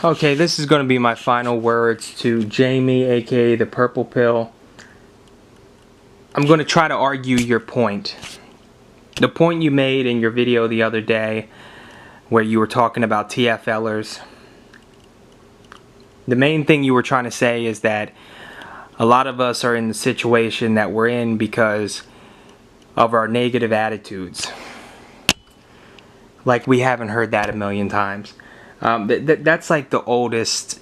Okay, this is going to be my final words to Jamie, aka the Purple Pill. I'm going to try to argue your point. The point you made in your video the other day, where you were talking about TFLers. The main thing you were trying to say is that a lot of us are in the situation that we're in because of our negative attitudes. Like, we haven't heard that a million times. That's like the oldest.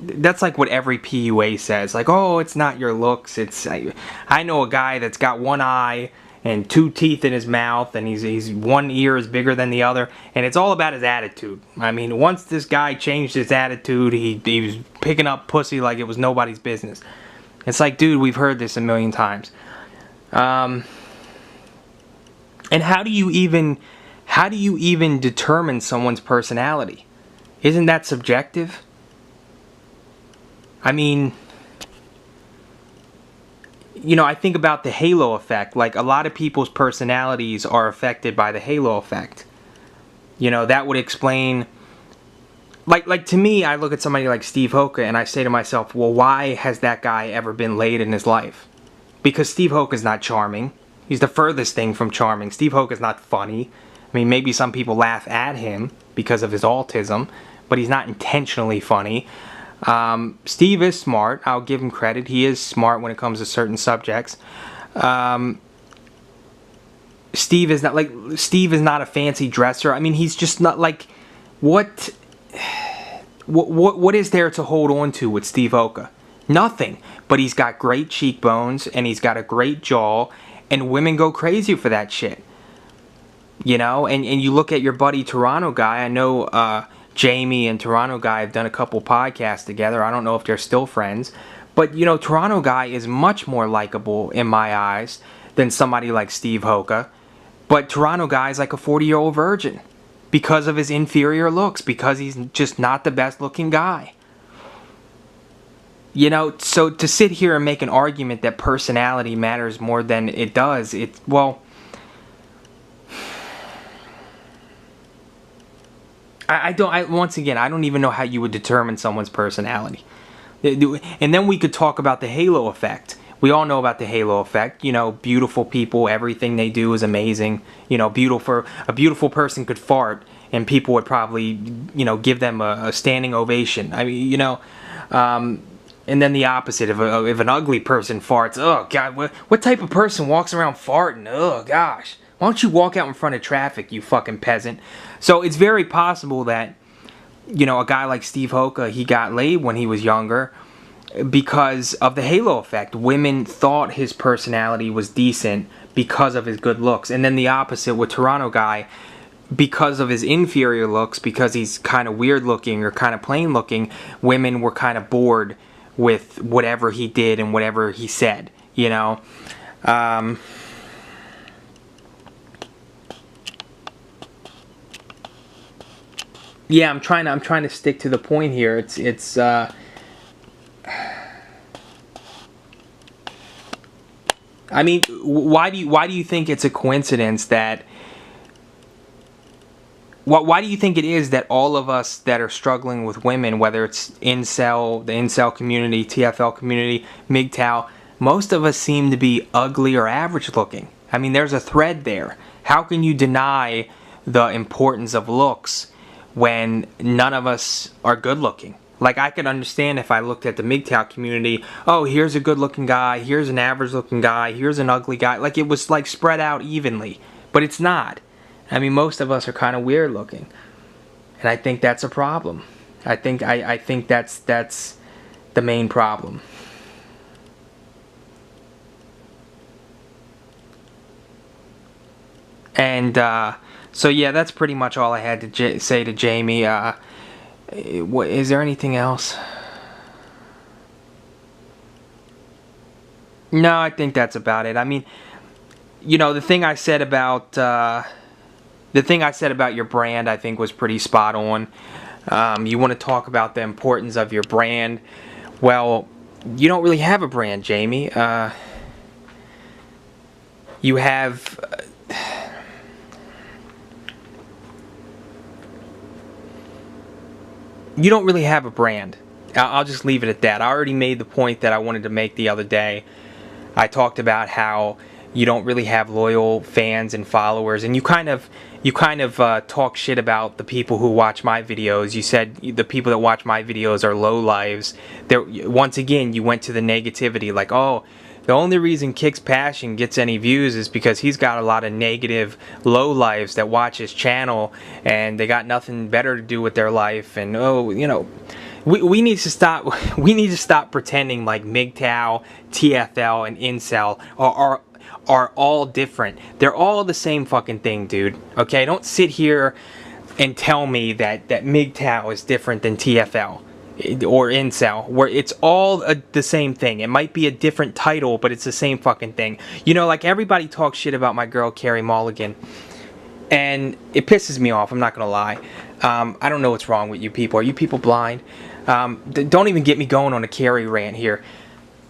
That's like what every PUA says. Like, oh, it's not your looks. I know a guy that's got one eye and two teeth in his mouth, and he's one ear is bigger than the other, and it's all about his attitude. I mean, once this guy changed his attitude, he was picking up pussy like it was nobody's business. It's like, dude, we've heard this a million times. And how do you even determine someone's personality? Isn't that subjective? I mean, you know, I think about the halo effect. Like, a lot of people's personalities are affected by the halo effect. You know, that would explain, like to me, I look at somebody like Steve Hoca and I say to myself, well, why has that guy ever been laid in his life? Because Steve Hoca's not charming. He's the furthest thing from charming. Steve Hoca's not funny. I mean, maybe some people laugh at him because of his autism, but he's not intentionally funny. Steve is smart. I'll give him credit. He is smart when it comes to certain subjects. Steve is not a fancy dresser. I mean, he's just not like, what is there to hold on to with Steve Hoca? Nothing. But he's got great cheekbones and he's got a great jaw, and women go crazy for that shit. You know, and you look at your buddy Toronto guy. I know Jamie and Toronto guy have done a couple podcasts together. I don't know if they're still friends. But, you know, Toronto guy is much more likable in my eyes than somebody like Steve Hoca. But Toronto guy is like a 40-year-old virgin because of his inferior looks, because he's just not the best looking guy. You know, so to sit here and make an argument that personality matters more than it does, once again, I don't even know how you would determine someone's personality. And then we could talk about the halo effect. We all know about the halo effect. You know, beautiful people, everything they do is amazing. You know, a beautiful person could fart and people would probably, you know, give them a standing ovation. I mean, you know, and then the opposite. If an ugly person farts, oh God, what type of person walks around farting? Oh gosh. Why don't you walk out in front of traffic, you fucking peasant? So it's very possible that, you know, a guy like Steve Hoca, he got laid when he was younger because of the halo effect. Women thought his personality was decent because of his good looks. And then the opposite with Toronto guy, because of his inferior looks, because he's kind of weird looking or kind of plain looking, women were kind of bored with whatever he did and whatever he said, you know. Yeah, I'm trying to stick to the point here. I mean, why do you think it's a coincidence that why do you think it is that all of us that are struggling with women, whether it's the incel community, TFL community, MGTOW, most of us seem to be ugly or average looking? I mean, there's a thread there. How can you deny the importance of looks when none of us are good looking? Like, I could understand if I looked at the MGTOW community, oh, here's a good looking guy, here's an average looking guy, here's an ugly guy. Like, it was like spread out evenly. But it's not. I mean, most of us are kind of weird looking. And I think that's a problem. I think that's the main problem. And so yeah, that's pretty much all I had to say to Jamie. Is there anything else? No, I think that's about it. I mean, you know, the thing I said about your brand, I think, was pretty spot on. You want to talk about the importance of your brand. Well, you don't really have a brand, Jamie. You have you don't really have a brand. I'll just leave it at that. I already made the point that I wanted to make the other day. I talked about how you don't really have loyal fans and followers, and you kind of talk shit about the people who watch my videos. You said the people that watch my videos are low lives. There, once again, you went to the negativity, like, oh, the only reason kickspassion gets any views is because he's got a lot of negative low lives that watch his channel, and they got nothing better to do with their life. And oh, you know, we need to stop. We need to stop pretending like MGTOW, TFL, and Incel are all different. They're all the same fucking thing, dude. Okay, don't sit here and tell me that MGTOW is different than TFL or Incel, where it's all the same thing. It might be a different title, but it's the same fucking thing. You know, like, everybody talks shit about my girl Carrie Mulligan, and it pisses me off, I'm not gonna lie. I don't know what's wrong with you people. Are you people blind? Don't even get me going on a Carrie rant here.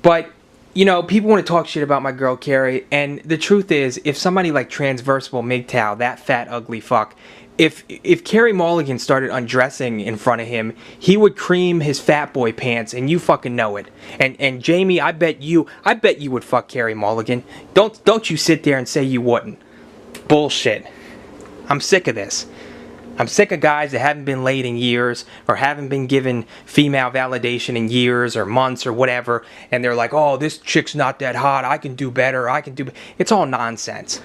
But, you know, people want to talk shit about my girl Carrie, and the truth is, if somebody like Transversible MGTOW, that fat ugly fuck, if Carrie Mulligan started undressing in front of him, he would cream his fat boy pants, and you fucking know it. And Jamie, I bet you would fuck Carrie Mulligan. Don't you sit there and say you wouldn't. Bullshit. I'm sick of this. I'm sick of guys that haven't been laid in years, or haven't been given female validation in years or months or whatever, and they're like, oh, this chick's not that hot, I can do better, It's all nonsense.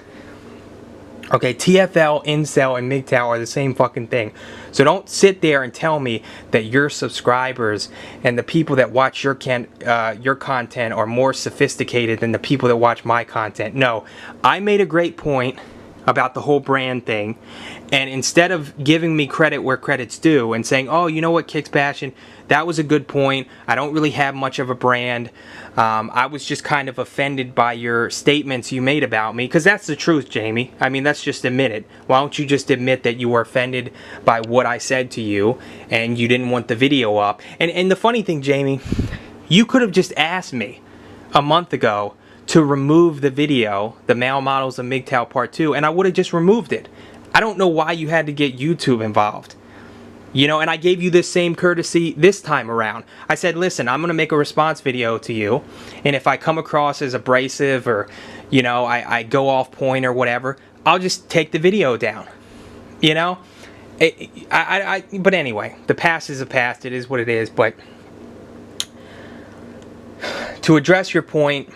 Okay, TFL, Incel, and MGTOW are the same fucking thing. So don't sit there and tell me that your subscribers and the people that watch your content are more sophisticated than the people that watch my content. No, I made a great point about the whole brand thing, and instead of giving me credit where credit's due and saying, oh, you know what, kickspassion, that was a good point, I don't really have much of a brand, I was just kind of offended by your statements you made about me, because that's the truth, Jamie. I mean, let's just admit it. Why don't you just admit that you were offended by what I said to you, and you didn't want the video up? And the funny thing, Jamie, you could have just asked me a month ago to remove the video, The Male Models of MGTOW Part 2, and I would have just removed it. I don't know why you had to get YouTube involved. You know, and I gave you this same courtesy this time around. I said, listen, I'm going to make a response video to you, and if I come across as abrasive, or, you know, I go off point or whatever, I'll just take the video down. You know? But anyway, the past is the past. It is what it is. But to address your point,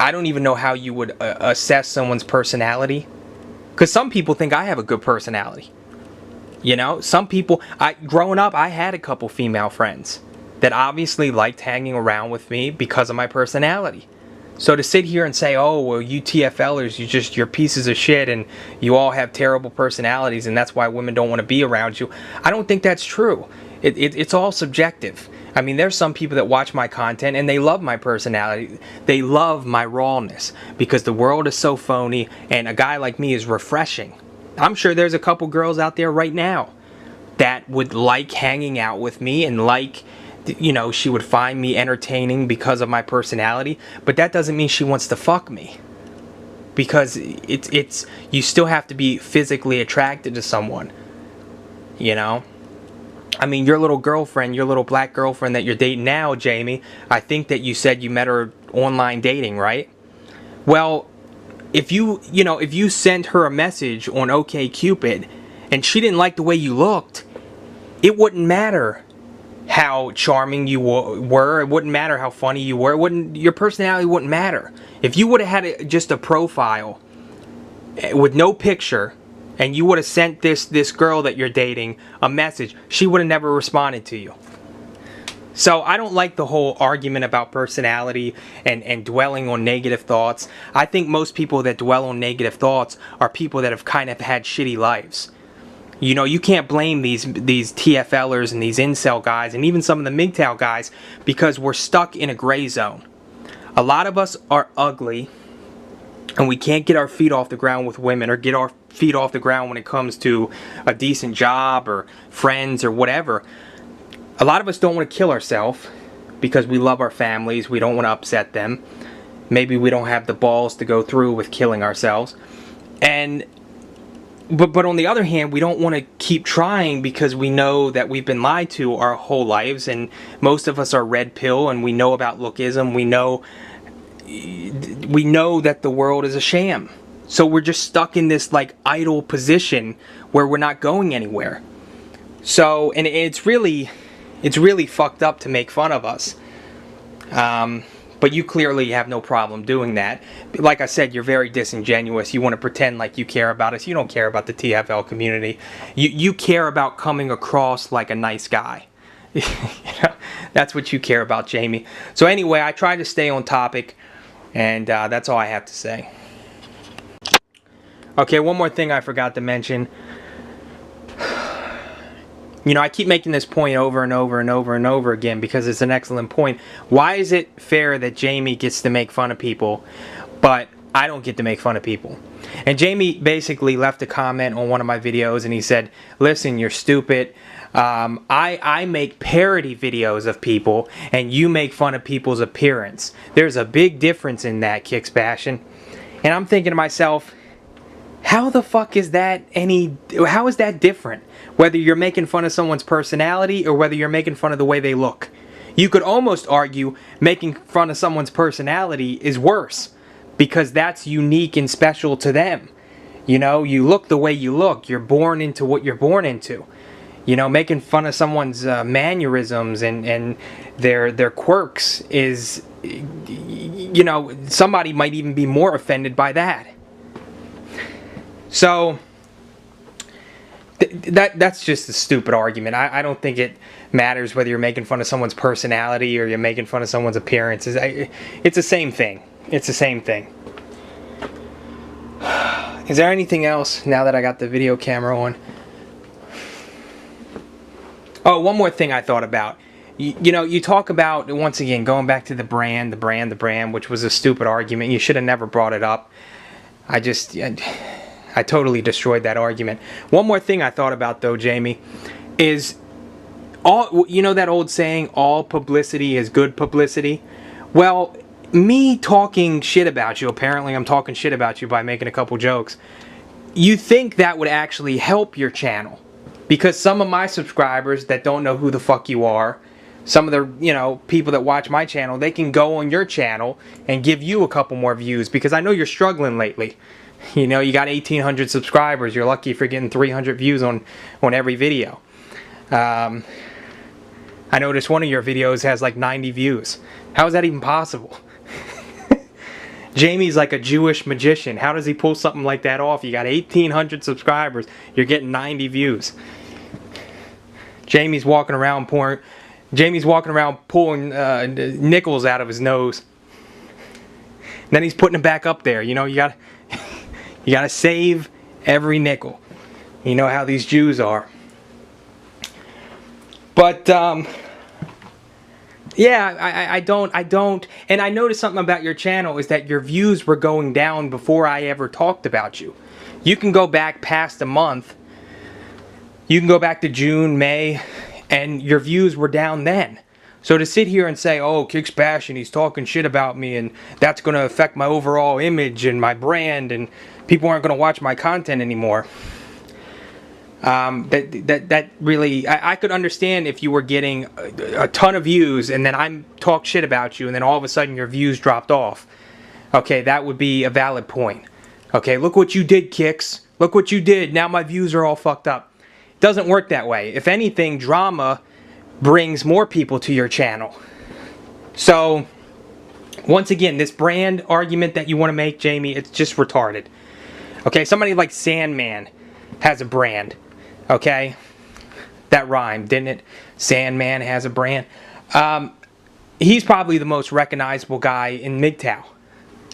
I don't even know how you would assess someone's personality, because some people think I have a good personality. You know, some people, growing up, I had a couple female friends that obviously liked hanging around with me because of my personality. So to sit here and say, oh, well, you TFLers, you're pieces of shit, and you all have terrible personalities, and that's why women don't want to be around you, I don't think that's true. It's all subjective. I mean, there's some people that watch my content and they love my personality. They love my rawness, because the world is so phony, and a guy like me is refreshing. I'm sure there's a couple girls out there right now that would like hanging out with me, and like, you know, she would find me entertaining because of my personality, but that doesn't mean she wants to fuck me. Because you still have to be physically attracted to someone, you know? I mean, your little girlfriend, your little black girlfriend that you're dating now, Jamie, I think that you said you met her online dating, right? Well, if you sent her a message on OkCupid and she didn't like the way you looked, it wouldn't matter how charming you were. It wouldn't matter how funny you were. Your personality wouldn't matter. If you would have had just a profile with no picture, and you would have sent this girl that you're dating a message, she would have never responded to you. So I don't like the whole argument about personality and dwelling on negative thoughts. I think most people that dwell on negative thoughts are people that have kind of had shitty lives. You know, you can't blame these TFLers and these incel guys, and even some of the MGTOW guys, because we're stuck in a gray zone. A lot of us are ugly, and we can't get our feet off the ground with women, or get our feet off the ground when it comes to a decent job or friends or whatever. A lot of us don't want to kill ourselves because we love our families. We don't want to upset them. Maybe we don't have the balls to go through with killing ourselves. And but on the other hand, we don't want to keep trying because we know that we've been lied to our whole lives, and most of us are red pill, and we know about lookism. We know that the world is a sham. So we're just stuck in this like idle position where we're not going anywhere. So, and it's really fucked up to make fun of us. But you clearly have no problem doing that. Like I said, you're very disingenuous. You want to pretend like you care about us. You don't care about the TFL community. You care about coming across like a nice guy. You know, that's what you care about, Jamie. So anyway, I try to stay on topic, and that's all I have to say. Okay, one more thing I forgot to mention. You know, I keep making this point over and over and over and over again because it's an excellent point. Why is it fair that Jamie gets to make fun of people, but I don't get to make fun of people? And Jamie basically left a comment on one of my videos, and he said, listen, you're stupid. I make parody videos of people, and you make fun of people's appearance. There's a big difference in that, kickspassion. And I'm thinking to myself, how the fuck is that how is that different? Whether you're making fun of someone's personality or whether you're making fun of the way they look. You could almost argue making fun of someone's personality is worse because that's unique and special to them. You know, you look the way you look. You're born into what you're born into. You know, making fun of someone's mannerisms and their quirks is, you know, somebody might even be more offended by that. So that's just a stupid argument. I don't think it matters whether you're making fun of someone's personality or you're making fun of someone's appearance. It's the same thing. It's the same thing. Is there anything else now that I got the video camera on? Oh, one more thing I thought about. You know, you talk about, once again, going back to the brand, which was a stupid argument. You should have never brought it up. I totally destroyed that argument. One more thing I thought about, though, Jamie, is you know that old saying, all publicity is good publicity? Well, me talking shit about you, apparently I'm talking shit about you by making a couple jokes, you think that would actually help your channel. Because some of my subscribers that don't know who the fuck you are, some of the, you know, people that watch my channel, they can go on your channel and give you a couple more views, because I know you're struggling lately. You know, you got 1,800 subscribers. You're lucky if you're getting 300 views on every video. I noticed one of your videos has like 90 views. How is that even possible? Jamie's like a Jewish magician. How does he pull something like that off? You got 1,800 subscribers. You're getting 90 views. Jamie's walking around pulling nickels out of his nose. And then he's putting them back up there. You know, you gotta save every nickel. You know how these Jews are. But yeah, I don't, and I noticed something about your channel is that your views were going down before I ever talked about you. You can go back past a month. You can go back to June, May, and your views were down then. So to sit here and say, oh, kickspassion, he's talking shit about me, and that's going to affect my overall image and my brand, and people aren't going to watch my content anymore. That really, I could understand if you were getting a ton of views and then I talk shit about you and then all of a sudden your views dropped off. Okay, that would be a valid point. Okay, look what you did, Kicks. Look what you did. Now my views are all fucked up. It doesn't work that way. If anything, drama brings more people to your channel. So, once again, this brand argument that you want to make, Jamie, it's just retarded. Okay, somebody like Sandman has a brand. Okay, that rhymed, didn't it? Sandman has a brand. He's probably the most recognizable guy in MGTOW.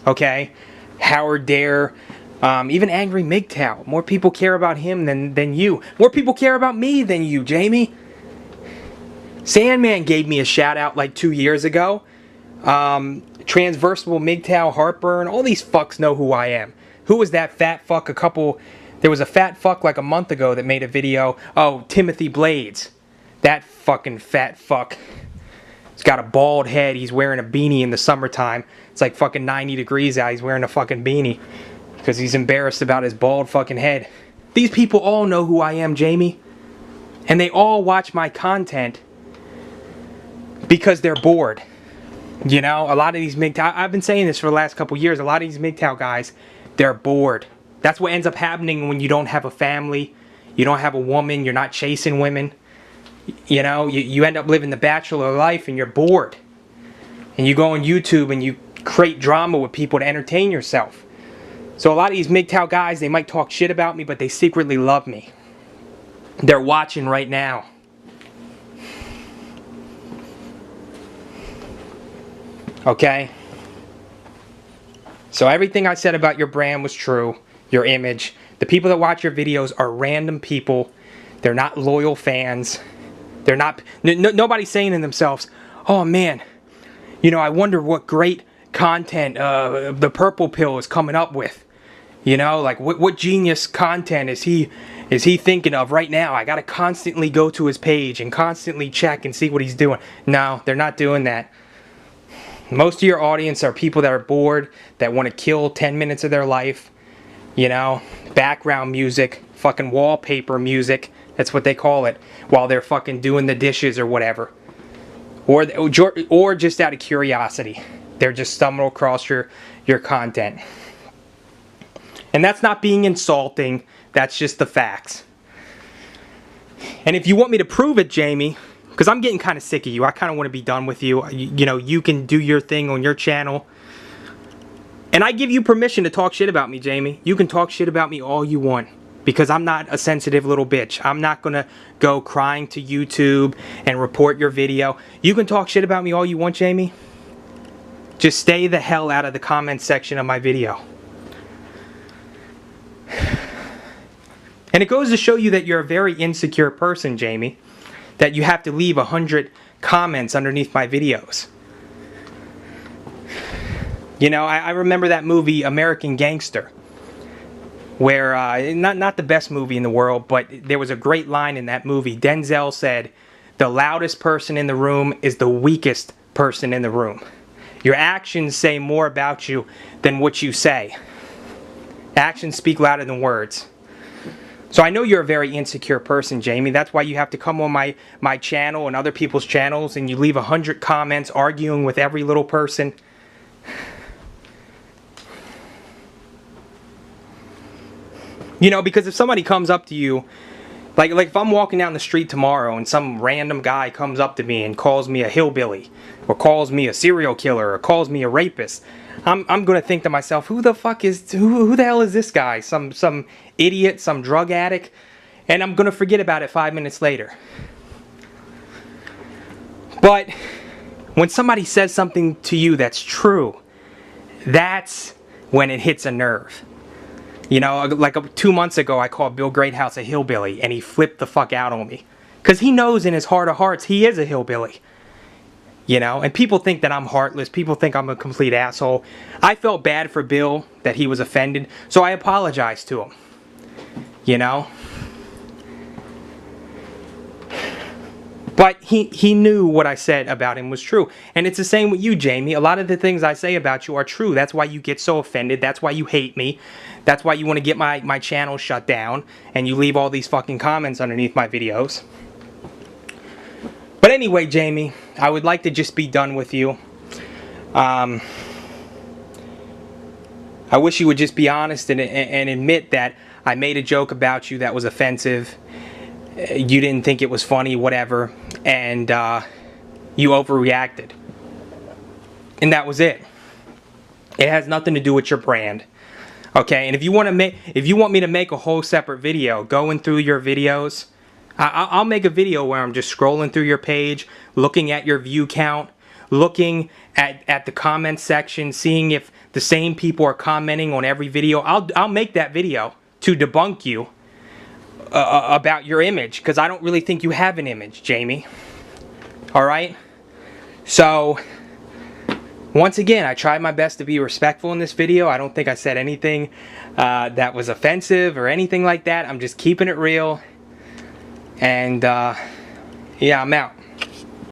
Okay, Howard Dare, even Angry MGTOW. More people care about him than you. More people care about me than you, Jamie. Sandman gave me a shout out like 2 years ago. Transversable MGTOW, Heartburn, all these fucks know who I am. Who was that fat fuck there was a fat fuck like a month ago that made a video. Oh, Timothy Blades. That fucking fat fuck. He's got a bald head. He's wearing a beanie in the summertime. It's like fucking 90 degrees out. He's wearing a fucking beanie because he's embarrassed about his bald fucking head. These people all know who I am, Jamie. And they all watch my content because they're bored. You know, a lot of these MGTOW, I've been saying this for the last couple years, a lot of these MGTOW guys, they're bored. That's what ends up happening when you don't have a family, you don't have a woman, you're not chasing women. You know, you end up living the bachelor life and you're bored. And you go on YouTube and you create drama with people to entertain yourself. So a lot of these MGTOW guys, they might talk shit about me, but they secretly love me. They're watching right now. Okay? So everything I said about your brand was true. Your image. The people that watch your videos are random people. They're not loyal fans. They're not... nobody's saying to themselves, oh man, you know, I wonder what great content the Purple Pill is coming up with. You know, like what genius content is he thinking of right now? I gotta constantly go to his page and constantly check and see what he's doing. No, they're not doing that. Most of your audience are people that are bored, that want to kill 10 minutes of their life. You know, background music, fucking wallpaper music, that's what they call it, while they're fucking doing the dishes or whatever. Or just out of curiosity. They're just stumbling across your content. And that's not being insulting, that's just the facts. And if you want me to prove it, Jamie, because I'm getting kind of sick of you. I kind of want to be done with you. You know, you can do your thing on your channel. And I give you permission to talk shit about me, Jamie. You can talk shit about me all you want. Because I'm not a sensitive little bitch. I'm not going to go crying to YouTube and report your video. You can talk shit about me all you want, Jamie. Just stay the hell out of the comment section of my video. And it goes to show you that you're a very insecure person, Jamie. That you have to leave 100 comments underneath my videos. You know, I remember that movie American Gangster, where not the best movie in the world, but there was a great line in that movie. Denzel said, "The loudest person in the room is the weakest person in the room." Your actions say more about you than what you say. Actions speak louder than words. So I know you're a very insecure person, Jamie. That's why you have to come on my channel and other people's channels and you leave 100 comments arguing with every little person. You know, because if somebody comes up to you, like if I'm walking down the street tomorrow and some random guy comes up to me and calls me a hillbilly, or calls me a serial killer, or calls me a rapist, I'm gonna think to myself, who the fuck is, who the hell is this guy? Some idiot, some drug addict? And I'm gonna forget about it 5 minutes later. But when somebody says something to you that's true, that's when it hits a nerve. You know, like 2 months ago, I called Bill Greathouse a hillbilly, and he flipped the fuck out on me. Because he knows in his heart of hearts, he is a hillbilly. You know, and people think that I'm heartless. People think I'm a complete asshole. I felt bad for Bill that he was offended, so I apologized to him. You know? But he knew what I said about him was true. And it's the same with you, Jamie. A lot of the things I say about you are true. That's why you get so offended. That's why you hate me. That's why you want to get my channel shut down. And you leave all these fucking comments underneath my videos. But anyway, Jamie, I would like to just be done with you. I wish you would just be honest and admit that I made a joke about you that was offensive. You didn't think it was funny, whatever, and you overreacted. And that was it. It has nothing to do with your brand. Okay, and if you want me to make a whole separate video going through your videos, I'll make a video where I'm just scrolling through your page, looking at your view count, looking at the comment section, seeing if the same people are commenting on every video. I'll make that video to debunk you about your image, because I don't really think you have an image, Jamie. Alright? So, once again, I tried my best to be respectful in this video. I don't think I said anything that was offensive or anything like that. I'm just keeping it real. And, yeah, I'm out.